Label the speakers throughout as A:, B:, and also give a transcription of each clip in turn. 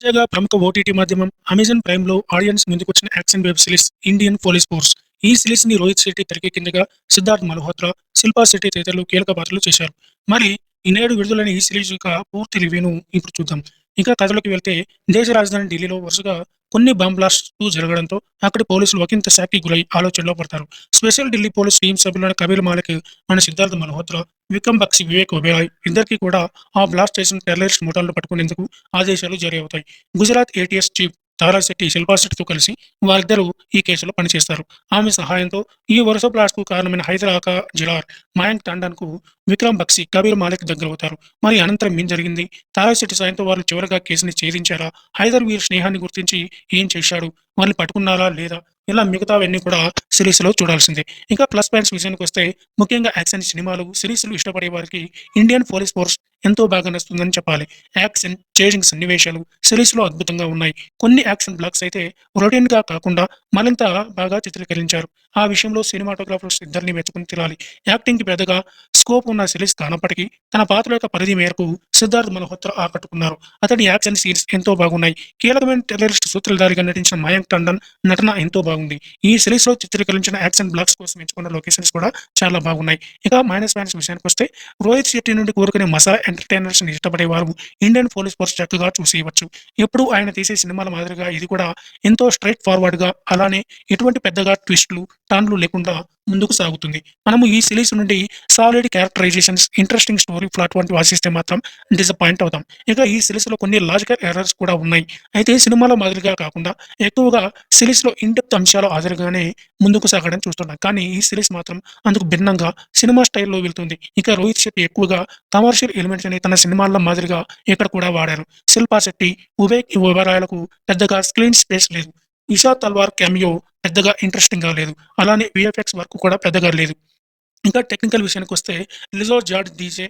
A: తాజాగా ప్రముఖ ఓటీటీ మాధ్యమం అమెజాన్ ప్రైమ్‌లో ఆడియన్స్ ముందుకొచ్చిన action web series 'Indian Police Force'. ఈ సిరీస్‌ని రోహిత్ శెట్టి తెరకెక్కించగా, సిద్ధార్థ్ మల్హోత్రా, శిల్పా శెట్టి తదితరులు కీలక పాత్రలు చేశారు. మరి ఈ నేడు విడుదలైన ఈ సిరీస్ యొక్క పూర్తి రివ్యూను ఇప్పుడు చూద్దాం. ఇక కథలోకి వెళ్తే, దేశ రాజధాని ఢిల్లీలో వరుసగా కొన్ని బాంబ్ బ్లాస్ట్‌లు జరగడంతో అక్కడి పోలీసులు ఒకింత షాక్‌కి గురై ఆలోచనలో పడతారు. స్పెషల్ ఢిల్లీ పోలీస్ టీమ్ సభ్యులైన కబీర్ మాలిక్, మన సిద్ధార్థ్ మల్హోత్రా, విక్రమ్ బక్షి, వివేక్ ఒబెరాయ్ ఇద్దరికీ కూడా ఆ బ్లాస్ట్ చేసిన టెర్రరిస్ట్ ముఠాలను పట్టుకునేందుకు ఆదేశాలు జారీ అవుతాయి. గుజరాత్ ఏటీఎస్ చీఫ్ తారా శెట్టి, శిల్పా శెట్టితో కలిసి వారిద్దరూ ఈ కేసులో పనిచేస్తారు. ఆమె సహాయంతో ఈ వరుస బ్లాస్ట్‌కు కారణమైన హైదర్ ఆకా జిలార్, మయాంక్ టాండన్‌కు విక్రమ్ బక్షి, కబీర్ మాలిక్ దగ్గరవుతారు. మరి అనంతరం ఏం జరిగింది? తారా శెట్టి సాయంతో వారు చివరగా కేసుని ఛేదించారా? హైదర్ వీరి స్నేహాన్ని గుర్తించి ఏం చేశాడు? వాళ్ళని పట్టుకున్నారా లేదా? ఇలా మిగతావన్నీ కూడా సిరీస్‌లో చూడాల్సిందే. ఇంకా ప్లస్ పాయింట్స్ విషయానికొస్తే, ముఖ్యంగా యాక్షన్ సినిమాలు, సిరీస్‌లు ఇష్టపడే వారికి 'ఇండియన్ పోలీస్ ఫోర్స్' ఎంతో బాగా నచ్చుతుందని చెప్పాలి. యాక్షన్, చేజింగ్ సన్నివేశాలు సిరీస్‌లో అద్భుతంగా ఉన్నాయి. కొన్ని యాక్షన్ బ్లాక్స్ అయితే రొటీన్‌గా కాకుండా మరింత బాగా చిత్రీకరించారు. ఆ విషయంలో సినిమాటోగ్రాఫర్స్ ఇద్దరిని మెచ్చుకుని తీరాలి. యాక్టింగ్‌కి పెద్దగా స్కోప్ ఉన్న సిరీస్ కానప్పటికీ, తన పాత్ర యొక్క పరిధి మేరకు సిద్ధార్థ్ మల్హోత్రా ఆకట్టుకున్నారు. అతడి యాక్షన్ సీన్స్ ఎంతో బాగున్నాయి. కీలకమైన టెర్రరిస్ట్ సూత్రధారిగా నటించిన మయాంక్ టండన్ నటన ఎంతో బాగుంది. ఈ సిరీస్‌లో చిత్రీకరించిన యాక్షన్ బ్లాక్స్ కోసం ఎంచుకున్న లొకేషన్స్ కూడా చాలా బాగున్నాయి. ఇక మైనస్ పాయింట్స్ విషయానికొస్తే, రోహిత్ శెట్టి నుండి కోరుకునే మసాలా ఎంటర్‌టైనర్స్‌ని ఇష్టపడేవారు 'ఇండియన్ పోలీస్ ఫోర్స్' చక్కగా చూసేయవచ్చు. ఎప్పుడూ ఆయన తీసే సినిమాల మాదిరిగా ఇది కూడా ఎంతో స్ట్రెయిట్ ఫార్వర్డ్‌గా, అలానే ఎటువంటి పెద్దగా ట్విస్ట్‌లు, టర్న్‌లు లేకుండా ముందుకు సాగుతుంది. మనము ఈ సిరీస్ నుండి solid characterisations, interesting story plot వంటివి ఆశిస్తే మాత్రం డిసప్పాయింట్ అవుతాం. ఇక ఈ సిరీస్‌లో కొన్ని లాజికల్ ఎర్రర్స్ కూడా ఉన్నాయి. అయితే సినిమాల మాదిరిగా కాకుండా ఎక్కువగా సిరీస్‌లో ఇన్ డెప్త్ అంశాలు ఆధారంగానే ముందుకు సాగడం చూస్తున్నాం. కానీ ఈ సిరీస్ మాత్రం అందుకు భిన్నంగా సినిమా స్టైల్‌లో వెళ్తుంది. ఇక రోహిత్ శెట్టి ఎక్కువగా కమర్షియల్ ఎలిమెంట్స్‌ని తన సినిమాల్లో మాదిరిగా ఇక్కడ కూడా వాడారు. శిల్పా శెట్టి, వివేక్ ఒబెరాయ్‌లకు పెద్దగా స్క్రీన్ స్పేస్ లేదు. ఇషా తల్వార్ క్యామియో పెద్దగా ఇంట్రెస్టింగ్‌గా లేదు. అలానే వీఎఫ్ఎక్స్ వర్క్ కూడా పెద్దగా లేదు. ఇంకా టెక్నికల్ విషయానికొస్తే, లిజో జార్జ్ డీజే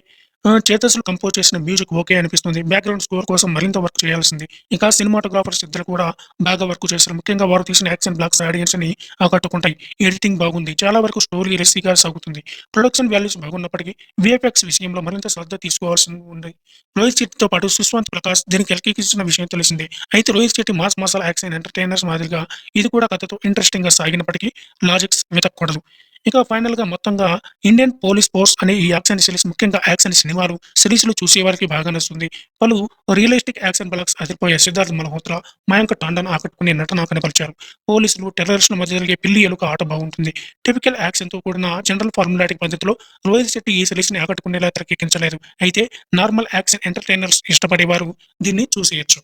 A: చేతస్‌లు కంపోజ్ చేసిన మ్యూజిక్ ఓకే అనిపిస్తుంది. బ్యాక్‌గ్రౌండ్ స్కోర్ కోసం మరింత వర్క్ చేయాల్సింది. ఇంకా సినిమాటోగ్రాఫర్స్ ఇద్దరు కూడా బాగా వర్క్ చేశారు. ముఖ్యంగా వారు తీసిన యాక్షన్ బ్లాక్స్ ఆడియన్స్‌ని ఆకట్టుకుంటాయి. ఎడిటింగ్ బాగుంది. చాలా వరకు స్టోరీ రెసీగా సాగుతుంది. ప్రొడక్షన్ వాల్యూస్ బాగున్నప్పటికీ వీఎఫ్ఎక్స్ విషయంలో మరింత శ్రద్ధ తీసుకోవాల్సి ఉంది. రోహిత్ శెట్టితో పాటు సుశాంత్ ప్రకాష్ దీనికి తెరకెక్కించిన విషయం తెలిసిందే. అయితే Rohit Shetty mass masala action entertainers మాదిరిగా ఇది కూడా కథతో ఇంట్రెస్టింగ్‌గా సాగినప్పటికీ లాజిక్స్ వెతకూడదు. ఇక ఫైనల్‌గా మొత్తంగా 'ఇండియన్ పోలీస్ ఫోర్స్' అనే ఈ యాక్షన్ సిరీస్, ముఖ్యంగా యాక్షన్ సినిమాలు, సిరీస్‌లు చూసేవారికి బాగా నచ్చుతుంది. పలు రియలిస్టిక్ యాక్షన్ బ్లాక్స్ అదిరిపోయాయి. సిద్ధార్థ్ మల్హోత్రా, మయాంక్ టాండన్ ఆకట్టుకునే నటన కనబరిచారు. పోలీసులు, టెర్రరిస్టుల మధ్య జరిగే పిల్లి ఎలుక ఆట బాగుంటుంది. టిపికల్ యాక్షన్‌తో కూడిన జనరల్ ఫార్ములాటిక్ పద్ధతిలో రోహిత్ శెట్టి ఈ సిరీస్‌ని ఆకట్టుకునేలా తెరకెక్కించలేదు. అయితే నార్మల్ యాక్షన్ ఎంటర్‌టైనర్స్ ఇష్టపడేవారు దీన్ని చూసేయొచ్చు.